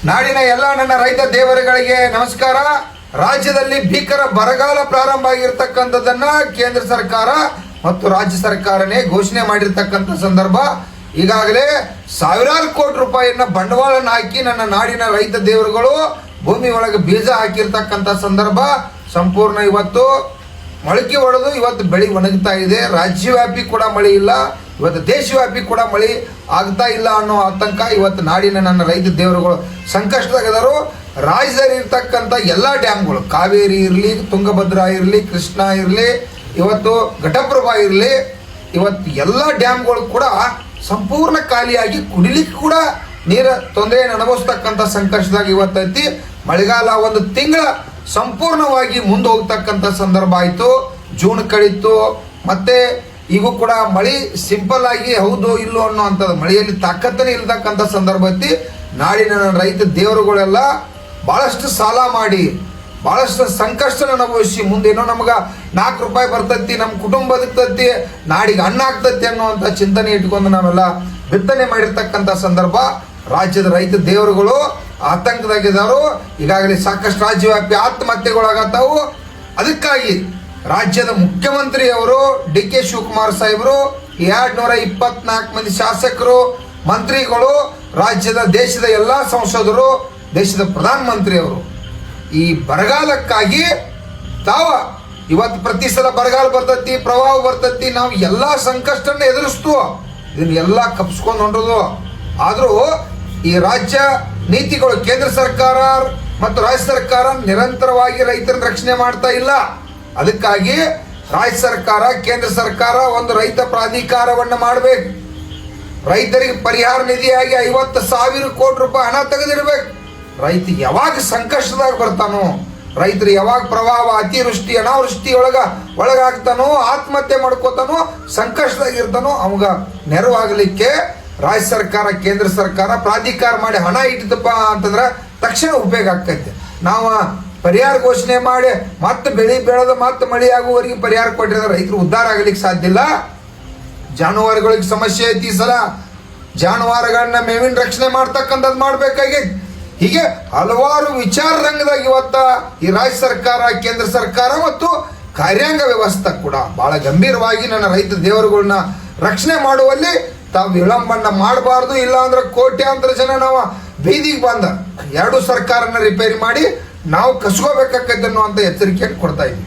ನಾಡಿನ ಎಲ್ಲ ನನ್ನ ರೈತ ದೇವರುಗಳಿಗೆ ನಮಸ್ಕಾರ. ರಾಜ್ಯದಲ್ಲಿ ಭೀಕರ ಬರಗಾಲ ಪ್ರಾರಂಭ ಆಗಿರ್ತಕ್ಕಂಥದ್ದನ್ನ ಕೇಂದ್ರ ಸರ್ಕಾರ ಮತ್ತು ರಾಜ್ಯ ಸರ್ಕಾರನೇ ಘೋಷಣೆ ಮಾಡಿರ್ತಕ್ಕಂಥ ಸಂದರ್ಭ. ಈಗಾಗಲೇ ಸಾವಿರಾರು ಕೋಟಿ ರೂಪಾಯಿಯನ್ನ ಬಂಡವಾಳನ ಹಾಕಿ ನನ್ನ ನಾಡಿನ ರೈತ ದೇವರುಗಳು ಭೂಮಿ ಒಳಗೆ ಬೀಜ ಹಾಕಿರ್ತಕ್ಕಂಥ ಸಂದರ್ಭ. ಸಂಪೂರ್ಣ ಇವತ್ತು ಮೊಳಕೆ ಹೊಡೆದು ಇವತ್ತು ಬೆಳೆ ಒಣಗ್ತಾ ಇದೆ. ರಾಜ್ಯವ್ಯಾಪಿ ಕೂಡ ಮಳೆ ಇಲ್ಲ, ಇವತ್ತು ದೇಶವ್ಯಾಪಿ ಕೂಡ ಮಳೆ ಆಗ್ತಾ ಇಲ್ಲ ಅನ್ನೋ ಆತಂಕ. ಇವತ್ತು ನಾಡಿನ ನನ್ನ ರೈತ ದೇವರುಗಳು ಸಂಕಷ್ಟದಾಗದರು. ರಾಜ್ಯದಲ್ಲಿ ಇರ್ತಕ್ಕಂಥ ಎಲ್ಲ ಡ್ಯಾಮ್ಗಳು, ಕಾವೇರಿ ಇರಲಿ, ತುಂಗಭದ್ರಾ ಇರಲಿ, ಕೃಷ್ಣ ಇರಲಿ, ಇವತ್ತು ಘಟಪ್ರಭಾ ಇರಲಿ, ಇವತ್ತು ಎಲ್ಲ ಡ್ಯಾಮ್ಗಳು ಕೂಡ ಸಂಪೂರ್ಣ ಖಾಲಿಯಾಗಿ ಕುಡಿಲಿಕ್ಕೆ ಕೂಡ ನೀರ ತೊಂದರೆಯನ್ನು ಅನುಭವಿಸ್ತಕ್ಕಂಥ ಸಂಕಷ್ಟದಾಗ ಇವತ್ತೈತಿ. ಮಳೆಗಾಲ ಒಂದು ತಿಂಗಳ ಸಂಪೂರ್ಣವಾಗಿ ಮುಂದೆ ಹೋಗ್ತಕ್ಕಂಥ ಸಂದರ್ಭ ಆಯಿತು. ಜೂನ್ ಕಳೀತು, ಮತ್ತೆ ಈಗೂ ಕೂಡ ಮಳೆ ಸಿಂಪಲ್ ಆಗಿ ಹೌದು ಇಲ್ಲೋ ಅನ್ನೋ ಅಂಥದ್ದು ಮಳೆಯಲ್ಲಿ ತಾಕತ್ತನೇ ಇಲ್ತಕ್ಕಂಥ ಸಂದರ್ಭ ಐತಿ. ನಾಡಿನ ರೈತ ದೇವರುಗಳೆಲ್ಲ ಭಾಳಷ್ಟು ಸಾಲ ಮಾಡಿ ಭಾಳಷ್ಟು ಸಂಕಷ್ಟನ ಅನುಭವಿಸಿ ಮುಂದೇನೋ ನಮ್ಗೆ 4 ರೂಪಾಯಿ ಬರ್ತೈತಿ, ನಮ್ಮ ಕುಟುಂಬ ಬದುಕ್ತೈತಿ, ನಾಡಿಗೆ ಅನ್ನ ಆಗ್ತೈತಿ ಅನ್ನುವಂಥ ಚಿಂತನೆ ಇಟ್ಕೊಂಡು ನಾವೆಲ್ಲ ಬಿತ್ತನೆ ಮಾಡಿರ್ತಕ್ಕಂಥ ಸಂದರ್ಭ. ರಾಜ್ಯದ ರೈತ ದೇವರುಗಳು ಆತಂಕದಾಗಿದ್ದಾರು. ಈಗಾಗಲೇ ಸಾಕಷ್ಟು ರಾಜ್ಯವ್ಯಾಪಿ ಆತ್ಮಹತ್ಯೆಗಳಾಗತ್ತಾವು. ಅದಕ್ಕಾಗಿ ರಾಜ್ಯದ ಮುಖ್ಯಮಂತ್ರಿ ಅವರು DK ಶಿವಕುಮಾರ್ ಸಾಹೇಬರು, 224 ಮಂದಿ ಶಾಸಕರು, ಮಂತ್ರಿಗಳು, ರಾಜ್ಯದ ದೇಶದ ಎಲ್ಲ ಸಂಸದರು, ದೇಶದ ಪ್ರಧಾನಮಂತ್ರಿ ಅವರು ಈ ಬರಗಾಲಕ್ಕಾಗಿ ತಾವ ಇವತ್ತು ಪ್ರತಿ ಸಲ ಬರಗಾಲ ಬರ್ತೈತಿ, ಪ್ರವಾಹ ಬರ್ತೈತಿ, ನಾವು ಎಲ್ಲ ಸಂಕಷ್ಟನ ಎದುರಿಸ್ತು, ಇದನ್ನೆಲ್ಲ ಕಪ್ಸ್ಕೊಂಡು ಹೊಂಟೋದು. ಆದರೂ ಈ ರಾಜ್ಯ ನೀತಿಗಳು, ಕೇಂದ್ರ ಸರ್ಕಾರ ಮತ್ತು ರಾಜ್ಯ ಸರ್ಕಾರ ನಿರಂತರವಾಗಿ ರೈತರನ್ನ ರಕ್ಷಣೆ ಮಾಡ್ತಾ ಇಲ್ಲ. ಅದಕ್ಕಾಗಿ ರಾಜ್ಯ ಸರ್ಕಾರ, ಕೇಂದ್ರ ಸರ್ಕಾರ ಒಂದು ರೈತ ಪ್ರಾಧಿಕಾರವನ್ನು ಮಾಡಬೇಕು. ರೈತರಿಗೆ ಪರಿಹಾರ ನಿಧಿಯಾಗಿ 50,000 ಕೋಟಿ ರೂಪಾಯಿ ಹಣ ತೆಗೆದಿಡ್ಬೇಕು. ರೈತ ಯಾವಾಗ ಸಂಕಷ್ಟದಾಗ ಬರ್ತಾನೋ, ರೈತರು ಯಾವಾಗ ಪ್ರವಾಹ, ಅತಿವೃಷ್ಟಿ, ಅನಾವೃಷ್ಟಿ ಒಳಗಾಗ್ತಾನೋ, ಆತ್ಮಹತ್ಯೆ ಮಾಡ್ಕೋತಾನೋ, ಸಂಕಷ್ಟದಾಗಿರ್ತಾನೋ, ಅವಾಗ ನೆರವಾಗಲಿಕ್ಕೆ ರಾಜ್ಯ ಸರ್ಕಾರ, ಕೇಂದ್ರ ಸರ್ಕಾರ ಪ್ರಾಧಿಕಾರ ಮಾಡಿ ಹಣ ಇಟ್ಟಿದ್ದಪ್ಪ ಅಂತಂದ್ರೆ ತಕ್ಷಣ ಉಪಯೋಗ ಆಗ್ತೈತೆ. ನಾವು ಪರಿಹಾರ ಘೋಷಣೆ ಮಾಡಿ ಮತ್ತೆ ಬೆಳೆ ಬೆಳೆದ ಮತ್ತೆ ಮಳೆ ಆಗುವವರೆಗೆ ಪರಿಹಾರ ಕೊಟ್ಟಿದ್ರೆ ರೈತರು ಉದ್ಧಾರ ಆಗಲಿಕ್ಕೆ ಸಾಧ್ಯ ಇಲ್ಲ. ಜಾನುವಾರುಗಳಿಗೆ ಸಮಸ್ಯೆ ಐತಿ. ಈ ಸಲ ಜಾನುವಾರುಗಳನ್ನ ಮೇವಿನ ರಕ್ಷಣೆ ಮಾಡ್ತಕ್ಕಂಥದ್ದು ಮಾಡ್ಬೇಕಾಗೈತಿ. ಹೀಗೆ ಹಲವಾರು ವಿಚಾರ ರಂಗದಾಗ ಇವತ್ತ ಈ ರಾಜ್ಯ ಸರ್ಕಾರ, ಕೇಂದ್ರ ಸರ್ಕಾರ ಮತ್ತು ಕಾರ್ಯಾಂಗ ವ್ಯವಸ್ಥೆ ಕೂಡ ಬಹಳ ಗಂಭೀರವಾಗಿ ನನ್ನ ರೈತ ದೇವರುಗಳನ್ನ ರಕ್ಷಣೆ ಮಾಡುವಲ್ಲಿ ತಾವು ವಿಳಂಬನ ಮಾಡಬಾರ್ದು. ಇಲ್ಲ ಅಂದ್ರೆ ಕೋಟ್ಯಾಂತರ ಜನ ನಾವು ಬೀದಿಗೆ ಬಂದ 2 ಸರ್ಕಾರನ ರಿಪೇರಿ ಮಾಡಿ ನಾವು ಕಸ್ಕೋಬೇಕಾಗತ್ತೆ ಅನ್ನುವಂಥ ಎಚ್ಚರಿಕೆಯನ್ನು ಕೊಡ್ತಾ ಇದ್ದೀವಿ.